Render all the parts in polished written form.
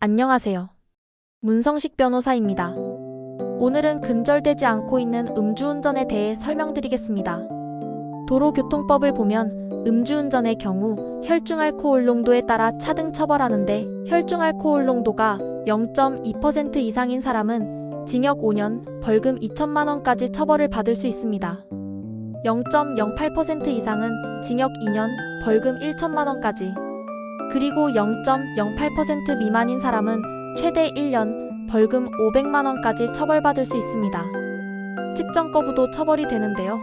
안녕하세요. 문성식 변호사입니다. 오늘은 근절되지 않고 있는 음주운전에 대해 설명드리겠습니다. 도로교통법을 보면 음주운전의 경우 혈중알코올 농도에 따라 차등 처벌하는데 혈중알코올 농도가 0.2% 이상인 사람은 징역 5년, 벌금 2천만 원까지 처벌을 받을 수 있습니다. 0.08% 이상은 징역 2년, 벌금 1천만 원까지. 그리고 0.08% 미만인 사람은 최대 1년, 벌금 500만 원까지 처벌받을 수 있습니다. 측정 거부도 처벌이 되는데요.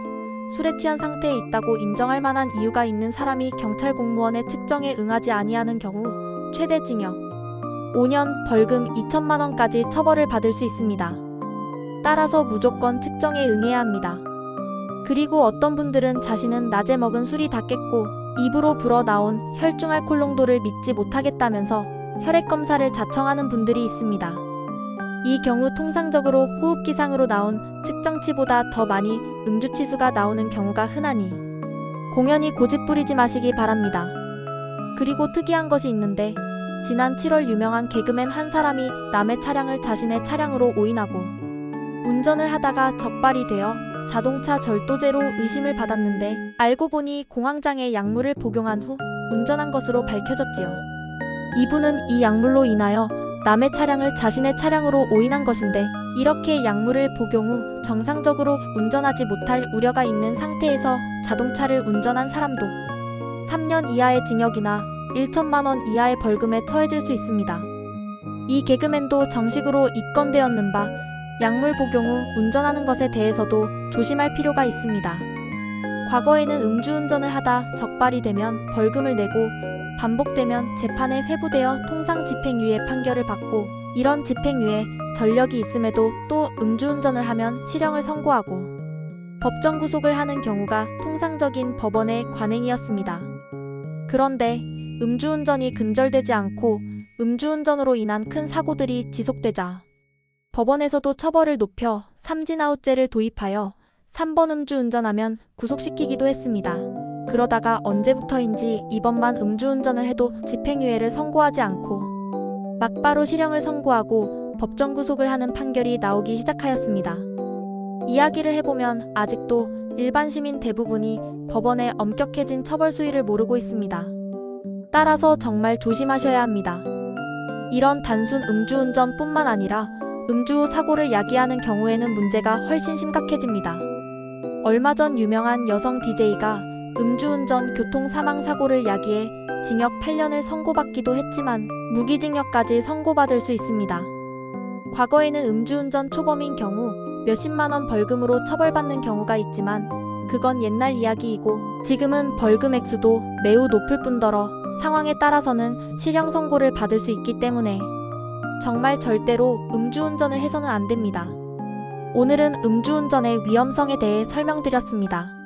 술에 취한 상태에 있다고 인정할 만한 이유가 있는 사람이 경찰 공무원의 측정에 응하지 아니하는 경우 최대 징역 5년, 벌금 2천만 원까지 처벌을 받을 수 있습니다. 따라서 무조건 측정에 응해야 합니다. 그리고 어떤 분들은 자신은 낮에 먹은 술이 다 깼고 입으로 불어나온 혈중알코올 농도를 믿지 못하겠다면서 혈액검사를 자청하는 분들이 있습니다. 이 경우 통상적으로 호흡기상으로 나온 측정치보다 더 많이 음주치수가 나오는 경우가 흔하니 공연히 고집 부리지 마시기 바랍니다. 그리고 특이한 것이 있는데 지난 7월 유명한 개그맨 한 사람이 남의 차량을 자신의 차량으로 오인하고 운전을 하다가 적발이 되어 자동차 절도죄로 의심을 받았는데 알고 보니 공황장애 약물을 복용한 후 운전한 것으로 밝혀졌지요. 이분은 이 약물로 인하여 남의 차량을 자신의 차량으로 오인한 것인데 이렇게 약물을 복용 후 정상적으로 운전하지 못할 우려가 있는 상태에서 자동차를 운전한 사람도 3년 이하의 징역이나 1천만 원 이하의 벌금에 처해질 수 있습니다. 이 개그맨도 정식으로 입건되었는 바 약물 복용 후 운전하는 것에 대해서도 조심할 필요가 있습니다. 과거에는 음주운전을 하다 적발이 되면 벌금을 내고 반복되면 재판에 회부되어 통상 집행유예 판결을 받고 이런 집행유예 전력이 있음에도 또 음주운전을 하면 실형을 선고하고 법정 구속을 하는 경우가 통상적인 법원의 관행이었습니다. 그런데 음주운전이 근절되지 않고 음주운전으로 인한 큰 사고들이 지속되자 법원에서도 처벌을 높여 삼진아웃제를 도입하여 3번 음주운전하면 구속시키기도 했습니다. 그러다가 언제부터인지 이번만 음주운전을 해도 집행유예를 선고하지 않고 막바로 실형을 선고하고 법정 구속을 하는 판결이 나오기 시작하였습니다. 이야기를 해보면 아직도 일반 시민 대부분이 법원의 엄격해진 처벌 수위를 모르고 있습니다. 따라서 정말 조심하셔야 합니다. 이런 단순 음주운전뿐만 아니라 음주 후 사고를 야기하는 경우에는 문제가 훨씬 심각해집니다. 얼마 전 유명한 여성 DJ가 음주운전 교통사망사고를 야기해 징역 8년을 선고받기도 했지만 무기징역까지 선고받을 수 있습니다. 과거에는 음주운전 초범인 경우 몇십만 원 벌금으로 처벌받는 경우가 있지만 그건 옛날 이야기이고 지금은 벌금 액수도 매우 높을 뿐더러 상황에 따라서는 실형 선고를 받을 수 있기 때문에 정말 절대로 음주운전을 해서는 안 됩니다. 오늘은 음주운전의 위험성에 대해 설명드렸습니다.